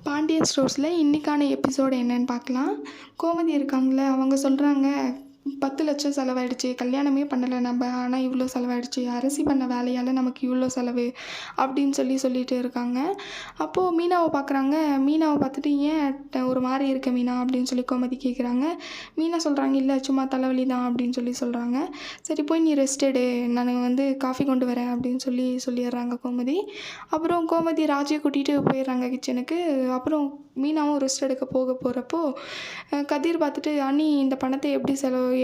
பாண்டியன் ஸ்டோர்ஸில் இன்றைக்கான எபிசோடு என்னன்னு பார்க்கலாம். கோமதி இருக்காங்களே, அவங்க சொல்கிறாங்க 10,00,000 செலவாயிடுச்சு, கல்யாணமே பண்ணலை நம்ம, ஆனால் இவ்வளோ செலவாயிடுச்சு, அரசி பண்ண வேலையால் நமக்கு இவ்வளோ செலவு அப்படின்னு சொல்லிட்டு இருக்காங்க. அப்போது மீனாவை பார்க்குறாங்க. மீனாவை பார்த்துட்டு ஏன் ஒரு மாதிரி இருக்க மீனா அப்படின்னு சொல்லி கோமதி கேட்குறாங்க. மீனா சொல்கிறாங்க, இல்லை சும்மா தலைவலி தான் அப்படின்னு சொல்கிறாங்க. சரி போய் நீ ரெஸ்ட் எடு, நான் காஃபி கொண்டு வரேன் அப்படின்னு சொல்லிடுறாங்க கோமதி. அப்புறம் கோமதி ராஜியை கூட்டிகிட்டு போயிடுறாங்க கிச்சனுக்கு. அப்புறம் மீனாவும் ரெஸ்ட் எடுக்க போகிறப்போ கதிர் பார்த்துட்டு, அண்ணி இந்த பணத்தை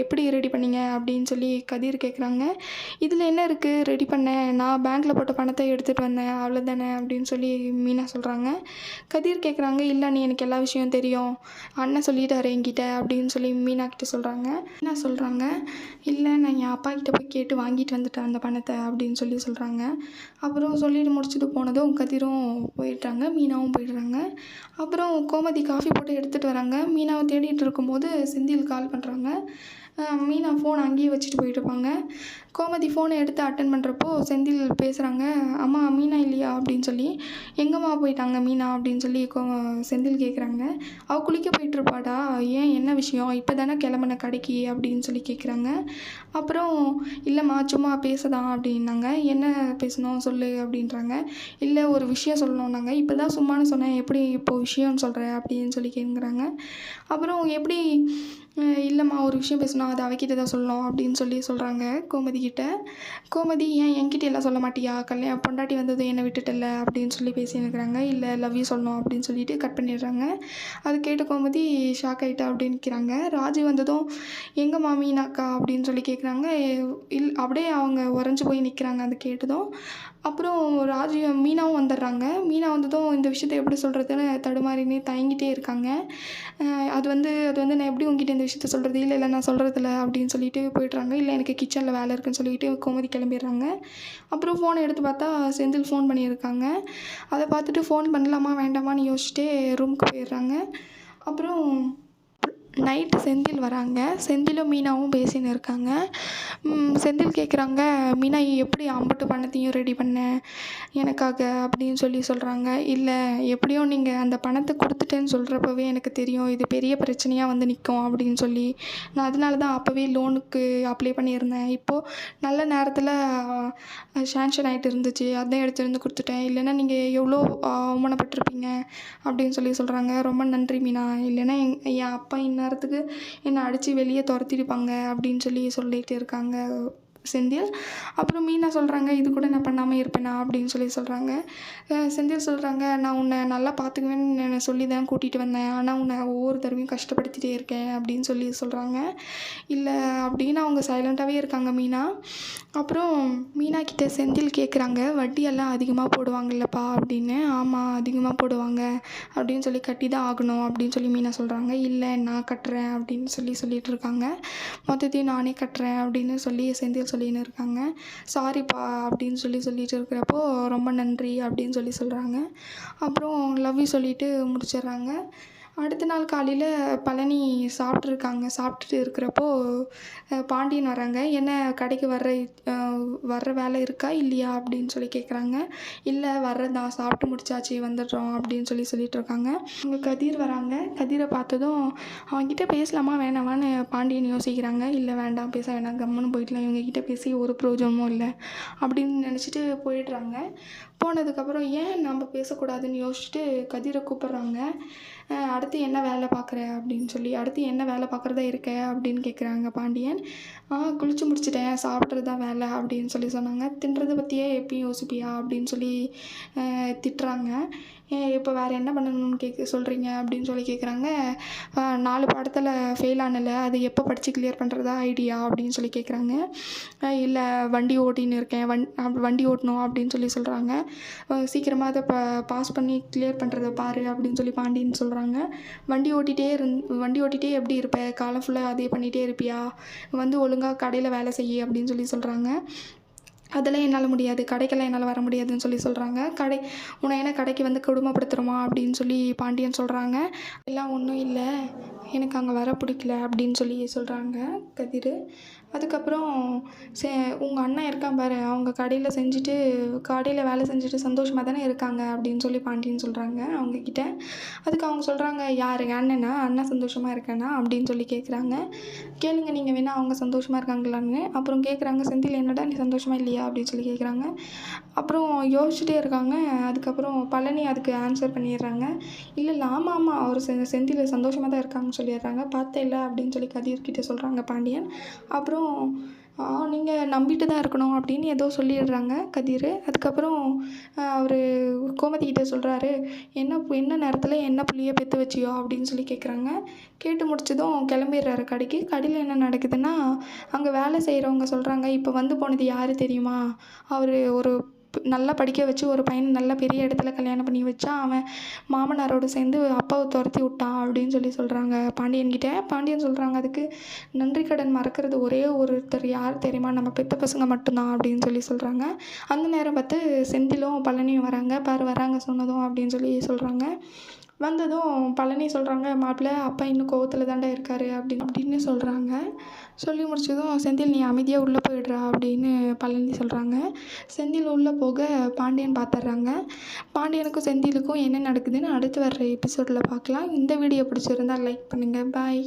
எப்படி ரெடி பண்ணீங்க அப்படின்னு கதிர் கேட்குறாங்க. இதில் என்ன இருக்குது, ரெடி பண்ணேன், நான் பேங்க்கில் போட்ட பணத்தை எடுத்துகிட்டு வந்தேன், அவ்வளோதானே அப்படின்னு மீனா சொல்கிறாங்க. கதிர் கேட்குறாங்க, இல்லை நீ எனக்கு எல்லா விஷயம் தெரியும், அண்ணன் சொல்லிட்டாரு என்கிட்ட அப்படின்னு மீனா கிட்ட சொல்கிறாங்க. மீனா சொல்கிறாங்க, இல்லை நான் என் அப்பா கிட்ட போய் கேட்டு வாங்கிட்டு வந்துட்டேன் அந்த பணத்தை அப்படின்னு சொல்கிறாங்க. அப்புறம் சொல்லிட்டு முடிச்சுட்டு போனதும் கதிரும் போயிட்டாங்க, மீனாவும் போயிடுறாங்க. அப்புறம் கோமதி காஃபி போட்டு எடுத்துகிட்டு வராங்க. மீனாவை தேடிட்டு இருக்கும்போது செந்தில் கால் பண்ணுறாங்க. மீனா ஃபோன் அங்கேயே வச்சுட்டு போயிட்டுருப்பாங்க. கோமதி ஃபோனை எடுத்து அட்டன் பண்ணுறப்போ செந்தில் பேசுகிறாங்க. அம்மா மீனா இல்லையா அப்படின்னு எங்கம்மா போயிட்டாங்க மீனா அப்படின்னு செந்தில் கேட்குறாங்க. அவள் குளிக்க போயிட்டுருப்பாடா, ஏன் என்ன விஷயம், இப்போ தானே கிளம்புன கடைக்கு அப்படின்னு கேட்குறாங்க. அப்புறம் இல்லைம்மா சும்மா பேசதான் அப்படின்னாங்க. என்ன பேசணும் சொல்லு அப்படின்றாங்க. இல்லை ஒரு விஷயம் சொல்லணுன்னாங்க. இப்போ தான் சும்மானு சொன்னேன், எப்படி இப்போது விஷயம்னு சொல்கிறேன் அப்படின்னு கேட்குறாங்க. அப்புறம் எப்படி, இல்லைம்மா ஒரு விஷயம் பேசணும், அது அவகிட்ட தான் சொல்லணும் அப்படின்னு சொல்கிறாங்க கோமதி கிட்ட. கோமதி ஏன் என்கிட்ட எல்லாம் சொல்ல மாட்டியா, பொண்டாட்டி வந்தது என்னை விட்டுட்டல அப்படின்னு பேசினுக்கிறாங்க. இல்லை லவ் யூ சொல்லணும் அப்படின்னு சொல்லிட்டு கட் பண்ணிடுறாங்க. அது கேட்ட கோமதி ஷாக் ஆகிட்டா அப்படின்னு நிற்கிறாங்க. ராஜி வந்ததும் எங்கள் மாமினாக்கா அப்படின்னு கேட்குறாங்க. அப்படியே அவங்க உறைஞ்சி போய் நிற்கிறாங்க அது கேட்டதும். அப்புறம் ராஜி மீனாவும் வந்துடுறாங்க. மீனா வந்ததும் இந்த விஷயத்தை எப்படி சொல்கிறதுன்னு தடுமாறினே தயங்கிட்டே இருக்காங்க. அது வந்து நான் எப்படி உங்ககிட்ட இந்த விஷயத்த சொல்கிறது, இல்லை நான் சொல்கிறதில்ல அப்படின்னு போயிடுறாங்க. இல்லை எனக்கு கிச்சனில் வேலை இருக்குன்னு சொல்லிட்டு கோமதி கிளம்பிடுறாங்க. அப்புறம் ஃபோனை எடுத்து பார்த்தா செந்தில் ஃபோன் பண்ணியிருக்காங்க. அதை பார்த்துட்டு ஃபோன் பண்ணலாமா வேண்டாமான்னு யோசிச்சுட்டே ரூமுக்கு போயிடுறாங்க. அப்புறம் நைட்டு செந்தில் வராங்க. செந்திலும் மீனாவும் பேசின்னு இருக்காங்க. செந்தில் கேட்குறாங்க, மீனா எப்படி அம்புட்டு பணத்தையும் ரெடி பண்ண எனக்காக அப்படின்னு சொல்கிறாங்க. இல்லை எப்படியோ நீங்கள் அந்த பணத்தை கொடுத்துட்டேன்னு சொல்கிறப்பவே எனக்கு தெரியும் இது பெரிய பிரச்சனையாக வந்து நிற்கும் அப்படின்னு நான் அதனால தான் அப்போவே லோனுக்கு அப்ளை பண்ணியிருந்தேன். இப்போது நல்ல நேரத்தில் சேங்ஷன் ஆகிட்டு இருந்துச்சு, அதான் எடுத்துருந்து கொடுத்துட்டேன். இல்லைன்னா நீங்கள் எவ்வளோ அவமானப்பட்டிருப்பீங்க அப்படின்னு சொல்கிறாங்க. ரொம்ப நன்றி மீனா, இல்லைன்னா என் அப்பா இந்நேரத்துக்கு என்னை அடித்து வெளியே துரத்திருப்பாங்க அப்படின்னு சொல்லிட்டு இருக்காங்க செந்தில். அப்புறம் மீனா சொல்கிறாங்க, இது கூட நான் பண்ணாமல் இருப்பேனா அப்படின்னு சொல்கிறாங்க. செந்தில் சொல்கிறாங்க, நான் உன்னை நல்லா பார்த்துக்குவேன்னு சொல்லி தான் கூட்டிகிட்டு வந்தேன், ஆனால் உன்னை ஒவ்வொரு தடவையும் கஷ்டப்படுத்திகிட்டே இருக்கேன் அப்படின்னு சொல்கிறாங்க. இல்லை அப்படின்னு அவங்க சைலண்ட்டாகவே இருக்காங்க மீனா. அப்புறம் மீனா கிட்ட செந்தில் கேட்குறாங்க, வட்டியெல்லாம் அதிகமாக போடுவாங்கல்லப்பா அப்படின்னு. ஆமாம் அதிகமாக போடுவாங்க அப்படின்னு கட்டி தான் ஆகணும் அப்படின்னு மீனா சொல்கிறாங்க. இல்லை நான் கட்டுறேன் அப்படின்னு சொல்லிட்டு இருக்காங்க. மொத்தத்தையும் நானே கட்டுறேன் அப்படின்னு செந்தில் சொல்லின்னு இருக்காங்க. சாரிப்பா அப்படின்னு சொல்லிட்டு இருக்கிறப்போ ரொம்ப நன்றி அப்படின்னு சொல்கிறாங்க. அப்புறம் லவ் யூ சொல்லிட்டு முடிச்சிடுறாங்க. அடுத்த நாள் காலையில் பழனி சாப்பிட்டுட்டு இருக்கிறப்போ பாண்டியன் வராங்க. என்ன கடைக்கு வர்ற வேலை இருக்கா இல்லையா அப்படின்னு கேட்குறாங்க. இல்லை வர்றதான், சாப்பிட்டு முடிச்சாச்சு வந்துடுறோம் அப்படின்னு சொல்லிட்டு இருக்காங்க. அவங்க கதிர் வராங்க. கதிரை பார்த்ததும் அவங்ககிட்ட பேசலாமா வேணாமான்னு பாண்டியன் யோசிக்கிறாங்க. இல்லை வேண்டாம், பேச வேண்டாம், கம்முன்னு போயிடலாம், இவங்ககிட்ட பேசி ஒரு பிரயோஜனமும் இல்லை அப்படின்னு நினச்சிட்டு போயிடுறாங்க. போனதுக்கப்புறம் ஏன் நம்ம பேசக்கூடாதுன்னு யோசிச்சுட்டு கதிரை கூப்பிட்றாங்க. அடுத்து என்ன வேலை பார்க்குற அப்படின்னு அடுத்து என்ன வேலை பார்க்குறதா இருக்க அப்படின்னு கேட்குறாங்க பாண்டியன். குளிச்சு முடிச்சிட்டேன், சாப்பிட்றது தான் வேலை அப்படின்னு சொன்னாங்க. தின்றதை பற்றியே எப்பயும் யோசிப்பியா அப்படின்னு திட்டுறாங்க. இப்போ வேறு என்ன பண்ணணும்னு சொல்கிறீங்க அப்படின்னு கேட்குறாங்க. 4 பாடத்தில் ஃபெயில் ஆனல, அது எப்போ படித்து கிளியர் பண்ணுறதா ஐடியா அப்படின்னு கேட்குறாங்க. இல்லை வண்டி ஓட்டின்னு இருக்கேன், வண்டி ஓட்டணும் அப்படின்னு சொல்கிறாங்க. சீக்கிரமாக அதை பாஸ் பண்ணி கிளியர் பண்ணுறத பாரு அப்படின்னு பாண்டியன் சொல்கிறாங்க. வண்டி ஓட்டிகிட்டே எப்படி இருப்ப, காலம் ஃபுல்லாக அதே பண்ணிகிட்டே இருப்பியா, ஒழுங்காக கடையில் வேலை செய்ய அப்படின்னு சொல்கிறாங்க. அதெல்லாம் என்னால் முடியாது, கடைக்கெல்லாம் என்னால் வர முடியாதுன்னு சொல்கிறாங்க. உன்னை என்ன கடைக்கு கொடுமைப்படுத்துகிறோமா அப்படின்னு பாண்டியன் சொல்கிறாங்க. எல்லாம் ஒன்றும் இல்லை, எனக்கு அங்கே வர பிடிக்கல அப்படின்னு சொல்கிறாங்க கதிர். அதுக்கப்புறம் செ உங்கள் அண்ணன் இருக்கான் பாரு, அவங்க கடையில் வேலை செஞ்சுட்டு சந்தோஷமாக தானே இருக்காங்க அப்படின்னு சொல்லி பாண்டியன் சொல்கிறாங்க அவங்கக்கிட்ட. அதுக்கு அவங்க சொல்கிறாங்க, யார் அண்ணனா? அண்ணன் சந்தோஷமாக இருக்கானா அப்படின்னு சொல்லி கேட்குறாங்க. கேளுங்க நீங்கள் வேணா அவங்க சந்தோஷமாக இருக்காங்களான்னு. அப்புறம் கேட்குறாங்க, செந்தில் என்னடா நீ சந்தோஷமாக இல்லையா அப்படின்னு சொல்லி கேட்குறாங்க. அப்புறம் யோசிச்சுட்டே இருக்காங்க. அதுக்கப்புறம் பழனி அதுக்கு ஆன்சர் பண்ணிடுறாங்க, இல்லை இல்லை ஆமாம் ஆமாம் அவர் செந்தில் சந்தோஷமாக தான் இருக்காங்கன்னு சொல்லிடுறாங்க. பார்த்தேல்ல அப்படின்னு சொல்லி கதிர்கிட்ட சொல்கிறாங்க பாண்டியன். அப்புறம் நீங்கள் நம்பிட்டு தான் இருக்கணும் அப்படின்னு ஏதோ சொல்லிடுறாங்க கதிர். அதுக்கப்புறம் அவர் கோமதிக்கிட்ட சொல்கிறாரு, என்ன நேரத்தில் என்ன புள்ளியை பெற்று வச்சியோ அப்படின்னு சொல்லி கேட்குறாங்க. கேட்டு முடிச்சதும் கிளம்பிடுறாரு கடைக்கு. கடையில் என்ன நடக்குதுன்னா, அங்கே வேலை செய்கிறவங்க சொல்கிறாங்க, இப்போ வந்து போனது யார் தெரியுமா? அவர் ஒரு நல்லா படிக்க வச்சு ஒரு பையனை நல்ல பெரிய இடத்துல கல்யாணம் பண்ணி வச்சா, அவன் மாமனாரோடு சேர்ந்து அப்பாவை துரத்தி விட்டான் அப்படின்னு சொல்லி சொல்கிறாங்க பாண்டியன்கிட்ட. பாண்டியன் சொல்கிறாங்க, அதுக்கு நன்றி கடன் மறக்கிறது ஒரே ஒருத்தர் யார் தெரியுமா? நம்ம பெத்த பசங்க மட்டும்தான் அப்படின்னு சொல்லி சொல்கிறாங்க. அந்த நேரம் பார்த்து செந்திலும் பழனியும் வராங்க. வராங்க சொன்னதும் அப்படின்னு சொல்லி சொல்கிறாங்க. வந்ததும் பழனி சொல்கிறாங்க, மாப்பிள்ளை அப்பா இன்னும் கோவத்தில் தாண்டா இருக்காரு அப்படின்னு சொல்கிறாங்க. சொல்லி முடிச்சதும், செந்தில் நீ அமைதியாக உள்ளே போயிடுறா அப்படின்னு பழனி சொல்கிறாங்க. செந்தில் உள்ளே போக பாண்டியன் பார்த்துட்றாங்க. பாண்டியனுக்கும் செந்திலுக்கும் என்ன நடக்குதுன்னு அடுத்து வர்ற எபிசோடில் பார்க்கலாம். இந்த வீடியோ பிடிச்சிருந்தா லைக் பண்ணுங்கள். பாய்.